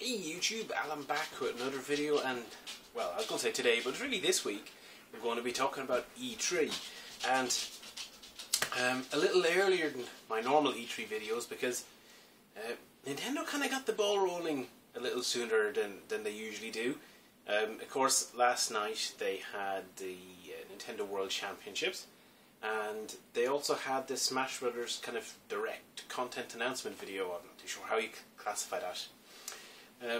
Hey YouTube, Alan back with another video, and well, I was going to say today, but really this week we're going to be talking about E3, and a little earlier than my normal E3 videos because Nintendo kind of got the ball rolling a little sooner than they usually do. Of course, last night they had the Nintendo World Championships, and they also had the Smash Brothers kind of direct content announcement video. I'm not too sure how you classify that.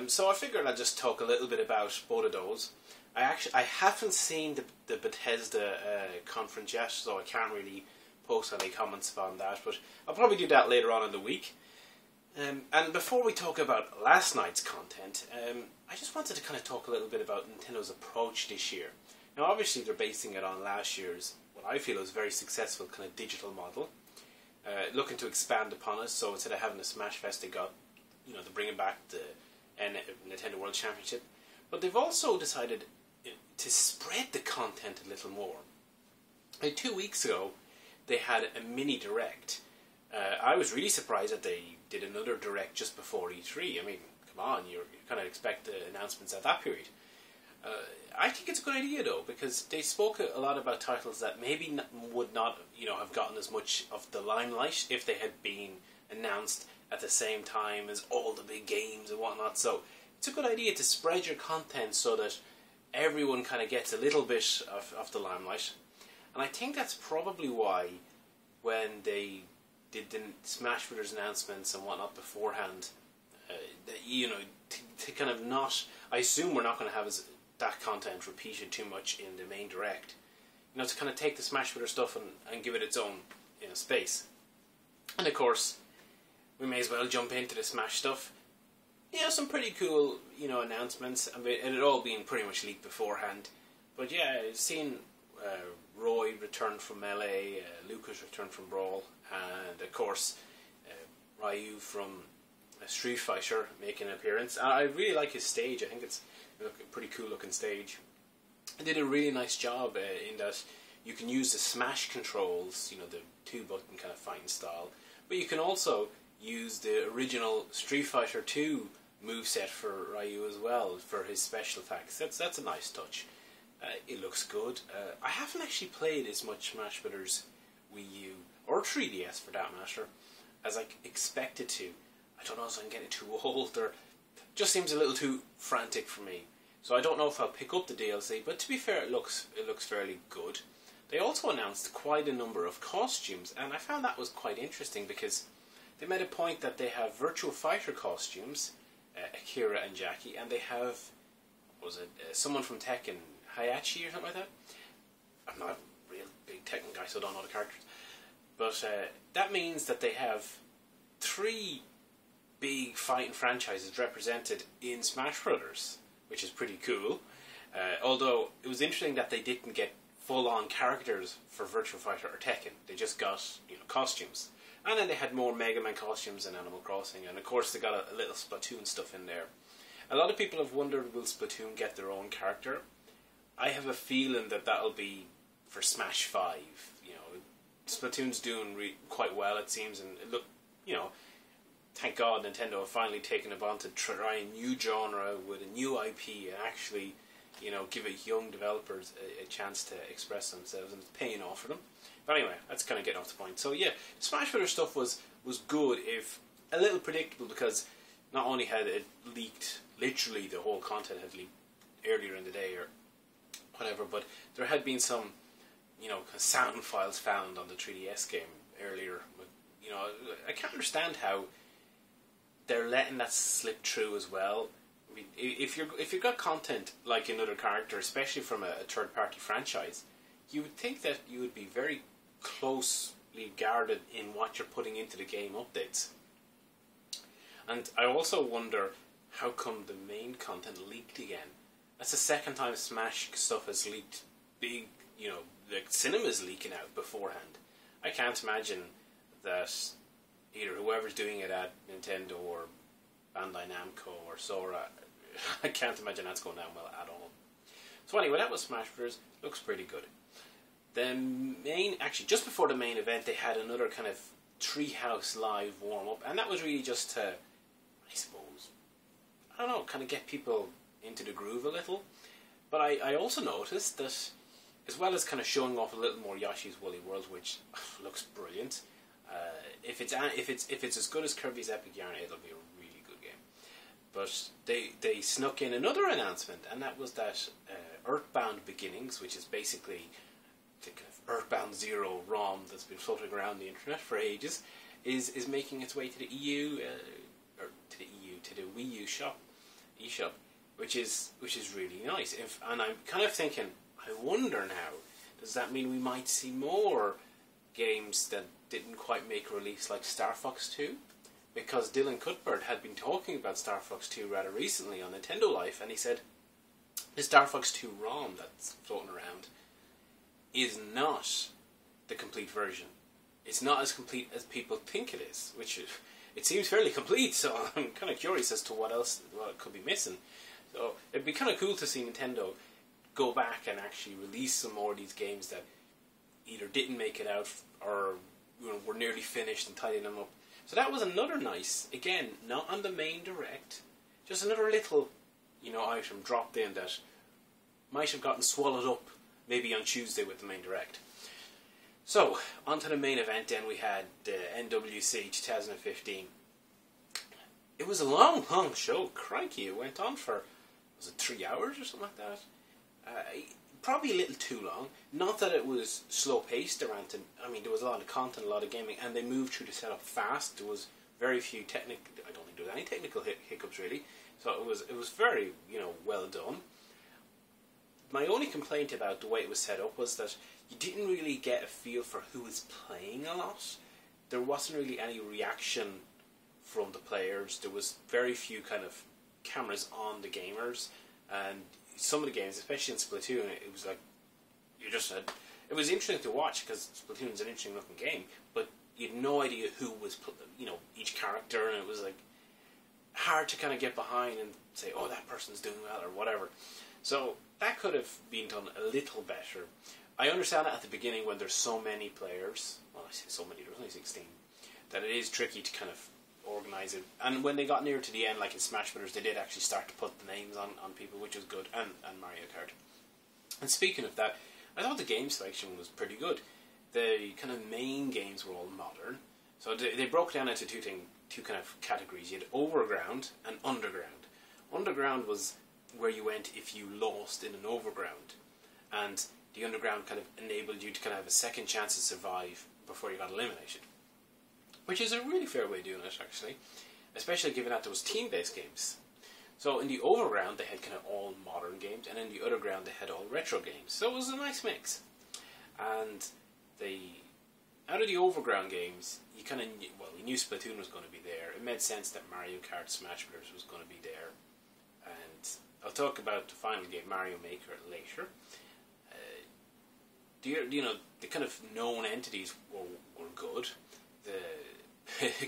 So I figured I'd just talk a little bit about both of those. I haven't seen the Bethesda conference yet, so I can't really post any comments on that, but I'll probably do that later on in the week. And before we talk about last night's content, I just wanted to kind of talk a little bit about Nintendo's approach this year. Now obviously they're basing it on last year's, what I feel is very successful kind of digital model, looking to expand upon it. So instead of having a Smash Fest, they got, they're bringing back the Nintendo World Championship, but they've also decided to spread the content a little more. Like 2 weeks ago, they had a mini direct. I was really surprised that they did another direct just before E3. I mean, come on, you kind of expect the announcements at that period. I think it's a good idea though, because they spoke a lot about titles that maybe would not, have gotten as much of the limelight if they had been announced at the same time as all the big games and whatnot. So it's a good idea to spread your content so that everyone kind of gets a little bit of the limelight. And I think that's probably why when they did the Smash Brothers announcements and whatnot beforehand, to kind of not, I assume we're not going to have that content repeated too much in the main direct. To kind of take the Smash Brothers stuff and give it its own space. And of course, we may as well jump into the Smash stuff. Some pretty cool, announcements. I mean, it had all been pretty much leaked beforehand. But yeah, seeing Roy return from Melee, Lucas return from Brawl, and of course Ryu from Street Fighter making an appearance. And I really like his stage. I think it's a pretty cool looking stage. They did a really nice job in that you can use the Smash controls, the 2-button kind of fighting style, but you can also use the original Street Fighter 2 moveset for Ryu as well for his special attacks. That's a nice touch. It looks good. I haven't actually played as much Smash Brothers Wii U, or 3DS for that matter, as I expected to. I don't know if I'm getting too old, or just seems a little too frantic for me. So I don't know if I'll pick up the DLC, but to be fair, it looks fairly good. They also announced quite a number of costumes, and I found that was quite interesting because they made a point that they have Virtua Fighter costumes, Akira and Jackie, and they have, someone from Tekken, Hayachi or something like that? I'm not a real big Tekken guy, so I don't know the characters. But that means that they have 3 big fighting franchises represented in Smash Brothers, which is pretty cool. Although it was interesting that they didn't get full-on characters for Virtua Fighter or Tekken. They just got costumes. And then they had more Mega Man costumes in Animal Crossing, and of course they got a little Splatoon stuff in there. A lot of people have wondered, will Splatoon get their own character? I have a feeling that that'll be for Smash 5. Splatoon's doing quite well, it seems, and look, thank God Nintendo have finally taken it on to try a new genre with a new IP and actually, give it young developers a chance to express themselves, and it's paying off for them. But anyway, that's kind of getting off the point. So yeah, Smash Brothers stuff was good, if a little predictable, because not only had it leaked, literally the whole content had leaked earlier in the day or whatever, but there had been some, sound files found on the 3DS game earlier. But, I can't understand how they're letting that slip through as well. I mean, if you've got content like another character, especially from a third-party franchise, you would think that you would be very closely guarded in what you're putting into the game updates. And I also wonder, how come the main content leaked again? That's the second time Smash stuff has leaked big, the cinema's leaking out beforehand. I can't imagine that either whoever's doing it at Nintendo or Bandai Namco or Sora, I can't imagine that's going down well at all. So anyway, that was Smash Bros. Looks pretty good. Actually, just before the main event, they had another kind of Treehouse live warm-up, and that was really just to, I suppose, don't know, kind of get people into the groove a little. But I also noticed that, as well as kind of showing off a little more Yoshi's Woolly World, which looks brilliant, if it's as good as Kirby's Epic Yarn, it'll be a really good game. But they snuck in another announcement, and that was that Earthbound Beginnings, which is basically the kind of Earthbound Zero ROM that's been floating around the internet for ages, is making its way to the EU, to the Wii U shop, eShop, which is really nice. And I'm kind of thinking, I wonder now, does that mean we might see more games that didn't quite make a release, like Star Fox 2? Because Dylan Cuthbert had been talking about Star Fox 2 rather recently on Nintendo Life, and he said the Star Fox 2 ROM that's floating around is not the complete version. It's not as complete as people think it is, which it seems fairly complete, so I'm kind of curious as to what it could be missing. So it'd be kind of cool to see Nintendo go back and actually release some more of these games that either didn't make it out or were nearly finished and tidying them up. So that was another nice, again, not on the main direct, just another little, item dropped in that might have gotten swallowed up maybe on Tuesday with the main direct. So, on to the main event then. We had NWC 2015. It was a long show. Crikey, it went on for, was it 3 hours or something like that? Probably a little too long. Not that it was slow-paced around. There was a lot of content, a lot of gaming, and they moved through the setup fast. There was very few I don't think there was any technical hiccups really. So it was very, well done. My only complaint about the way it was set up was that you didn't really get a feel for who was playing a lot. There wasn't really any reaction from the players. There was very few kind of cameras on the gamers, and some of the games, especially in Splatoon, it was like it was interesting to watch because Splatoon's an interesting looking game, but you had no idea who was each character, and it was like hard to kind of get behind and say, oh, that person's doing well or whatever. So that could have been done a little better. I understand that at the beginning when there's so many players, well, I say so many, there's only 16, that it is tricky to kind of organise it. And when they got near to the end, like in Smash Brothers, they did actually start to put the names on people, which was good, and Mario Kart. And speaking of that, I thought the game selection was pretty good. The kind of main games were all modern. So they broke down into two kind of categories. You had Overground and Underground. Underground was where you went if you lost in an overground, and the underground kind of enabled you to kind of have a second chance to survive before you got eliminated, which is a really fair way of doing it actually, especially given that there was team-based games. So in the overground they had kind of all modern games, and in the underground they had all retro games, so it was a nice mix. And out of the overground games, you kind of we knew Splatoon was going to be there. It made sense that Mario Kart Smash Brothers was going to be there. I'll talk about the final game, Mario Maker, later. The kind of known entities were good.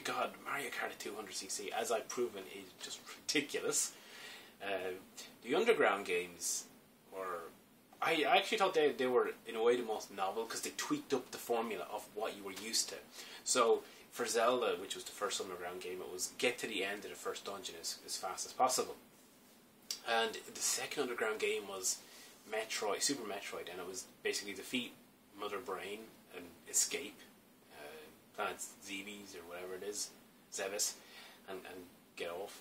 God, Mario Kart at 200cc, as I've proven, is just ridiculous. The underground games were... I actually thought they were, in a way, the most novel, because they tweaked up the formula of what you were used to. So, for Zelda, which was the first underground game, it was get to the end of the first dungeon as fast as possible. And the second underground game was Metroid, Super Metroid, and it was basically defeat Mother Brain and escape Planet Zebes or whatever it is, Zebes, and get off.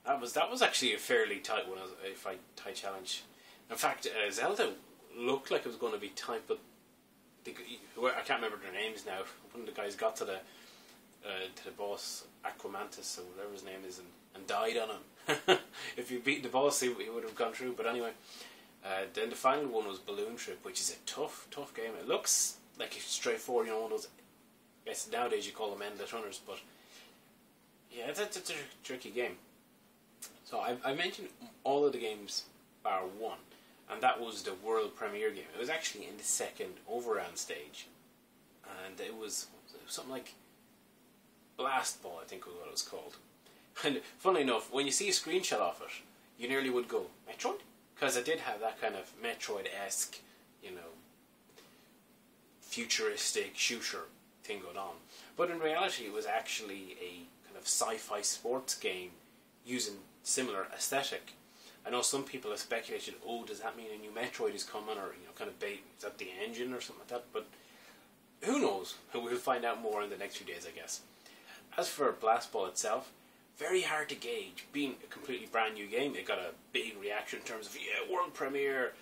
That was actually a fairly tight one, tight challenge. In fact, Zelda looked like it was going to be tight, but I can't remember their names now. One of the guys got to the boss, Aquamantis or whatever his name is, and died on him. If you beat the boss, he would have gone through. But anyway, then the final one was Balloon Trip, which is a tough game. It looks like it's straightforward, one of those. I guess nowadays you call them endless runners, but yeah, it's a tricky game. So I mentioned all of the games bar one, and that was the world premiere game. It was actually in the second overround stage, and it was something like Blast Ball, I think was what it was called. And funnily enough, when you see a screenshot of it, you nearly would go, Metroid? Because it did have that kind of Metroid-esque, futuristic shooter thing going on. But in reality, it was actually a kind of sci-fi sports game using similar aesthetic. I know some people have speculated, oh, does that mean a new Metroid is coming, or kind of is that the engine or something like that? But who knows? We'll find out more in the next few days, I guess. As for Blast Ball itself, very hard to gauge. Being a completely brand new game, it got a big reaction in terms of, yeah, world premiere.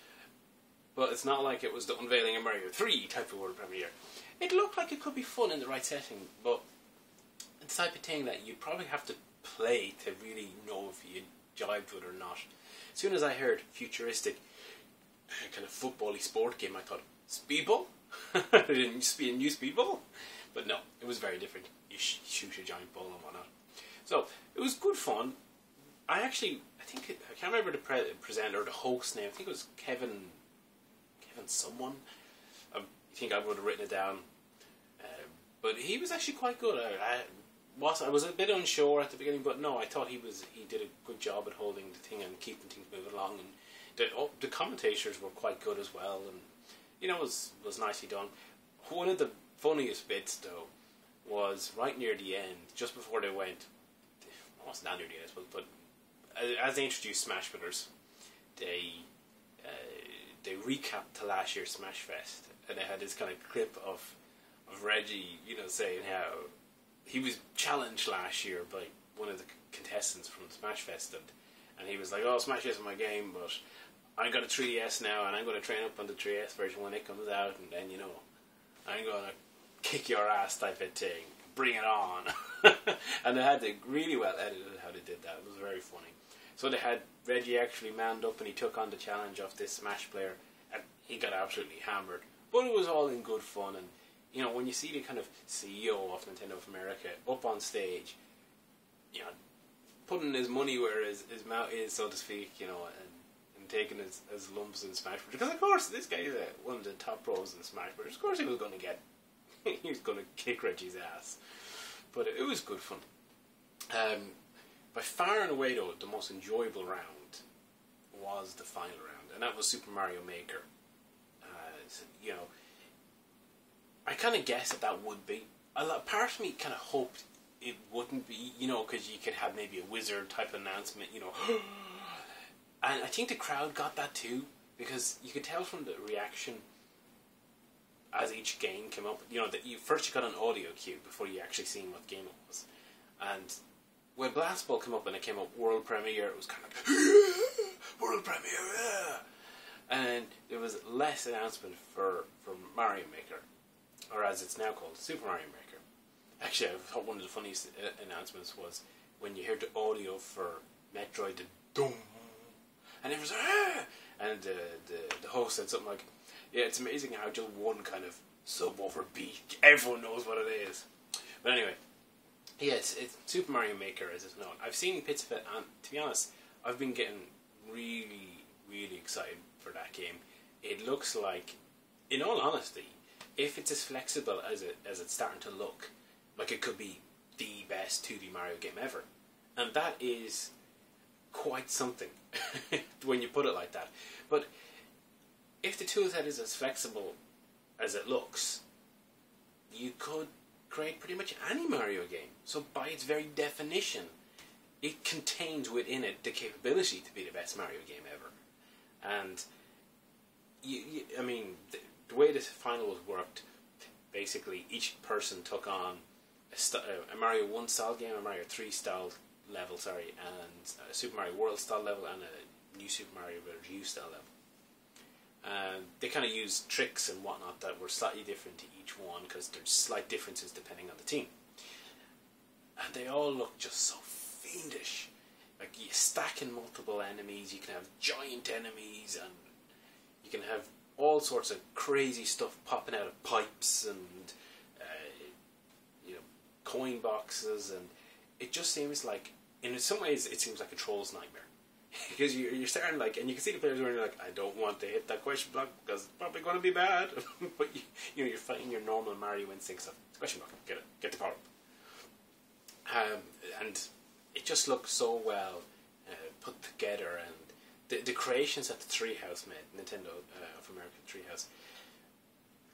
But it's not like it was the unveiling of Mario 3 type of world premiere. It looked like it could be fun in the right setting, but it's the type of thing that you'd probably have to play to really know if you jived with it or not. As soon as I heard futuristic, kind of football-y sport game, I thought, Speedball? It didn't used to be a new Speedball? But no, it was very different. You shoot a giant ball and whatnot. So, it was good fun. I can't remember the presenter or the host name. I think it was Kevin someone. I think I would have written it down. But he was actually quite good. I was a bit unsure at the beginning, but no, I thought he did a good job at holding the thing and keeping things moving along. And the commentators were quite good as well, and it was nicely done. One of the funniest bits though was right near the end, just before they went. It wasn't that near the end, but as they introduced Smash Brothers, they recapped to last year's Smash Fest, and they had this kind of clip of Reggie, saying how he was challenged last year by one of the contestants from Smash Fest, and he was like, "Oh, Smash isn't my game, but I got a 3DS now, and I'm going to train up on the 3DS version when it comes out, and then I'm going to kick your ass," type of thing. Bring it on. And they had it really well edited how they did that. It was very funny. So they had Reggie actually manned up and he took on the challenge of this Smash player, and he got absolutely hammered. But it was all in good fun, and when you see the kind of CEO of Nintendo of America up on stage, putting his money where his mouth is, so to speak, and taking his lumps in Smash Bros. Because of course this guy is one of the top pros in Smash Bros. Of course he was going to kick Reggie's ass. But it was good fun. By far and away though, the most enjoyable round was the final round, and that was Super Mario Maker. I kind of guessed that would be. Part of me kind of hoped it wouldn't be, because you could have maybe a wizard type announcement, And I think the crowd got that too, because you could tell from the reaction as each game came up. That first you got an audio cue before you actually seen what game it was, and when Blast Ball came up and it came up world premiere, it was kind of world premiere, and there was less announcement for Mario Maker, or as it's now called, Super Mario Maker. Actually, I thought one of the funniest announcements was when you heard the audio for Metroid, the dum, and it was and the host said something like, "Yeah, it's amazing how just one kind of subwoofer beat, everyone knows what it is." But anyway, yes, it's Super Mario Maker as it's known. I've seen bits of it, and to be honest, I've been getting really, really excited for that game. It looks like, in all honesty, if it's as flexible as it's starting to look, like it could be the best 2D Mario game ever. And that is quite something when you put it like that. But if the toolset is as flexible as it looks, you could create pretty much any Mario game. So by its very definition, it contains within it the capability to be the best Mario game ever. And the way this final was worked, basically each person took on a Mario 1 style game, a Mario 3 style level, and a Super Mario World style level, and a new Super Mario Bros. U style level. They kind of used tricks and whatnot that were slightly different to each one, because there's slight differences depending on the team. And they all look just so fiendish. Like, you stack in multiple enemies, you can have giant enemies, and you can have all sorts of crazy stuff popping out of pipes, and coin boxes, and it just seems like, in some ways, it seems like a troll's nightmare. Because you're starting and you can see the players where I don't want to hit that question block because it's probably going to be bad. But you're fighting your normal Mario instincts of question block, get the power up. And it just looks so well put together, and the creations that the Treehouse made, Nintendo of America Treehouse,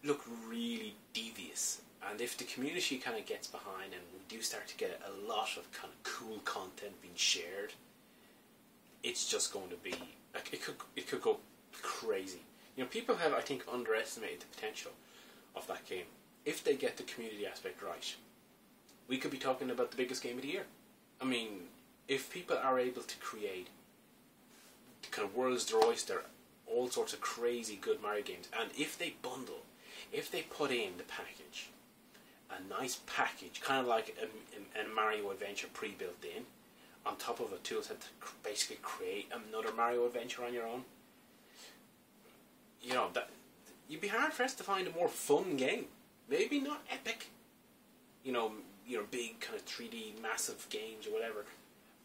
look really devious. And if the community kind of gets behind, and we do start to get a lot of kind of cool content being shared, it's just going to be like it could go crazy. You know, people have, I think, underestimated the potential of that game. If they get the community aspect right, we could be talking about the biggest game of the year. I mean, if people are able to create kind of world's their oyster, all sorts of crazy good Mario games, and if they bundle, if they put in the package, a nice package, kind of like a Mario Adventure pre-built in, on top of a toolset to basically create another Mario Adventure on your own, you know, that you'd be hard pressed to find a more fun game. Maybe not epic, you know, big kind of 3D massive games or whatever,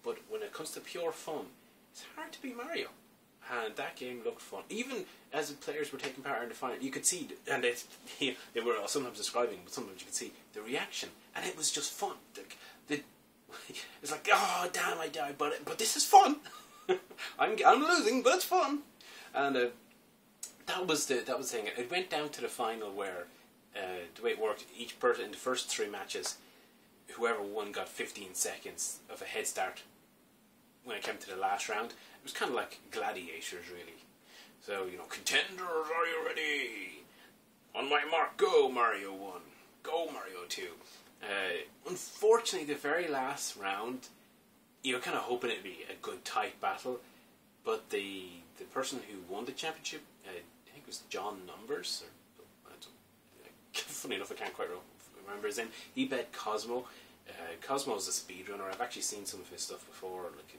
but when it comes to pure fun, it's hard to beat Mario. And that game looked fun. Even as the players were taking part in the final, you could see, and they were sometimes describing, but sometimes you could see the reaction, and it was just fun. It's like, oh damn, I died, but this is fun. I'm losing, but it's fun. And that was the thing. It went down to the final where the way it worked, each person in the first 3 matches, whoever won got 15 seconds of a head start. When it came to the last round, it was kind of like gladiators, really. So, you know, contenders, are you ready? On my mark, go Mario 1, go Mario 2. Unfortunately, the very last round, you were kind of hoping it'd be a good tight battle, but the person who won the championship, I think it was John Numbers, funny enough, I can't quite remember his name. He bet Cosmo. Cosmo's a speedrunner. I've actually seen some of his stuff before, like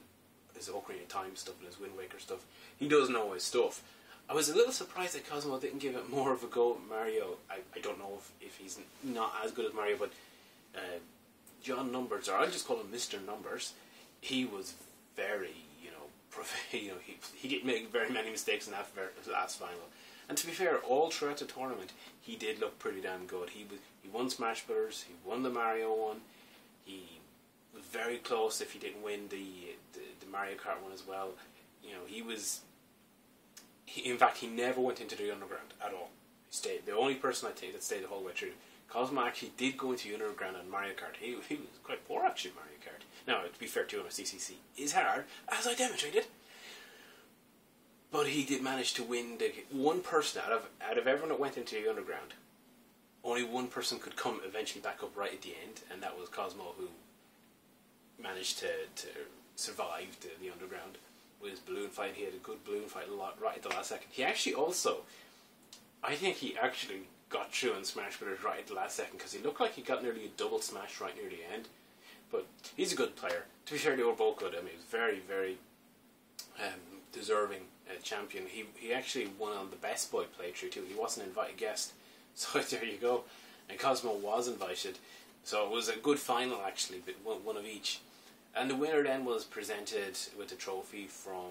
his Ocarina of Time stuff and his Wind Waker stuff. He does know his stuff. I was a little surprised that Cosmo didn't give it more of a go at Mario. I don't know if he's not as good as Mario, but John Numbers, or I'll just call him Mr. Numbers, he was very, he didn't make very many mistakes in that last final. And to be fair, all throughout the tournament, he did look pretty damn good. He won Smash Brothers, he won the Mario one, he was very close if he didn't win the Mario Kart one as well. You know, in fact, he never went into the Underground at all. He stayed. The only person I think that stayed the whole way through. Cosmo actually did go into the Underground on Mario Kart. He was quite poor actually, Mario Kart. Now, to be fair to him, CCC is hard, as I demonstrated. But he did manage to win the one person out of everyone that went into the Underground. Only one person could come eventually back up right at the end, and that was Cosmo, who managed to survive the Underground with his balloon fight. He had a good balloon fight right at the last second. He actually also, I think he actually got through in Smash Brothers right at the last second, because he looked like he got nearly a double smash right near the end. But he's a good player. To be fair, they were both good. I mean, he was very, very deserving champion. He actually won on the Best Boy playthrough too. He wasn't an invited guest, so there you go. And Cosmo was invited, so it was a good final actually, but one of each. And the winner then was presented with a trophy from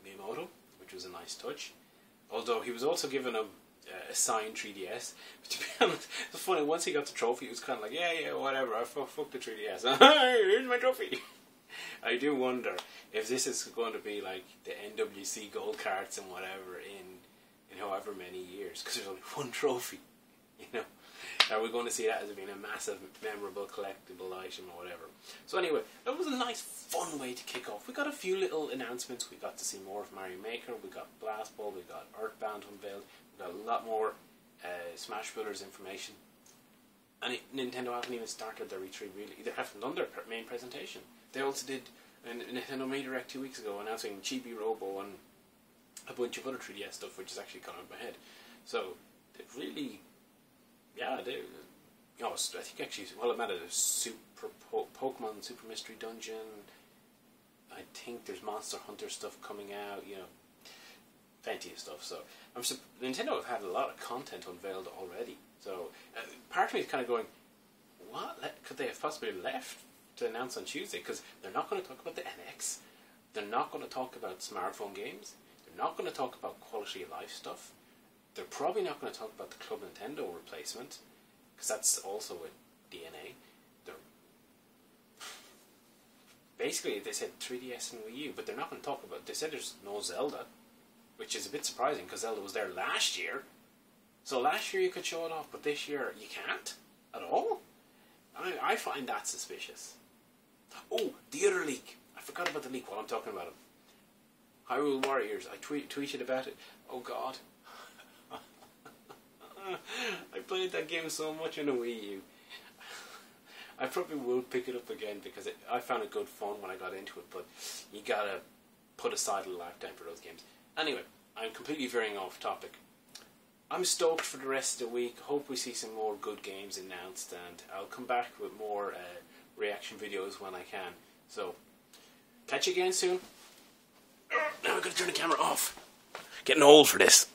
Miyamoto, which was a nice touch. Although he was also given a signed 3DS. But to be honest, it's funny, once he got the trophy, it was kind of like, yeah, whatever, fuck the 3DS. Here's my trophy. I do wonder if this is going to be like the NWC gold cards and whatever in however many years, because there's only one trophy, you know. Are we going to see that as being a massive, memorable, collectible item or whatever? So anyway, that was a nice, fun way to kick off. We got a few little announcements. We got to see more of Mario Maker. We got Blast Ball. We got Earthbound unveiled. We got a lot more Smash Brothers information. And Nintendo haven't even started their E3 really. They haven't done their main presentation. They also did a Nintendo Mini Direct 2 weeks ago announcing Chibi Robo and a bunch of other 3DS stuff, which is actually gone out of my head. So they've really, I think actually, well, it mattered. There's Pokemon Super Mystery Dungeon. I think there's Monster Hunter stuff coming out. You know, plenty of stuff. So Nintendo have had a lot of content unveiled already. So part of me is kind of going, what could they have possibly left to announce on Tuesday? Because they're not going to talk about the NX. They're not going to talk about smartphone games. They're not going to talk about quality of life stuff. They're probably not going to talk about the Club Nintendo replacement, because that's also a DNA. Basically, they said 3DS and Wii U, but they're not going to talk about. They said there's no Zelda, which is a bit surprising because Zelda was there last year. So last year you could show it off, but this year you can't at all. I find that suspicious. Oh, the other leak. I forgot about the leak while I'm talking about it. Hyrule Warriors, I tweeted about it. Oh god. I played that game so much on a Wii U. I probably will pick it up again because I found it good fun when I got into it, but you gotta put aside a lifetime for those games. Anyway, I'm completely veering off topic. I'm stoked for the rest of the week. Hope we see some more good games announced, and I'll come back with more reaction videos when I can. So, catch you again soon. Now I'm going to turn the camera off. Getting old for this.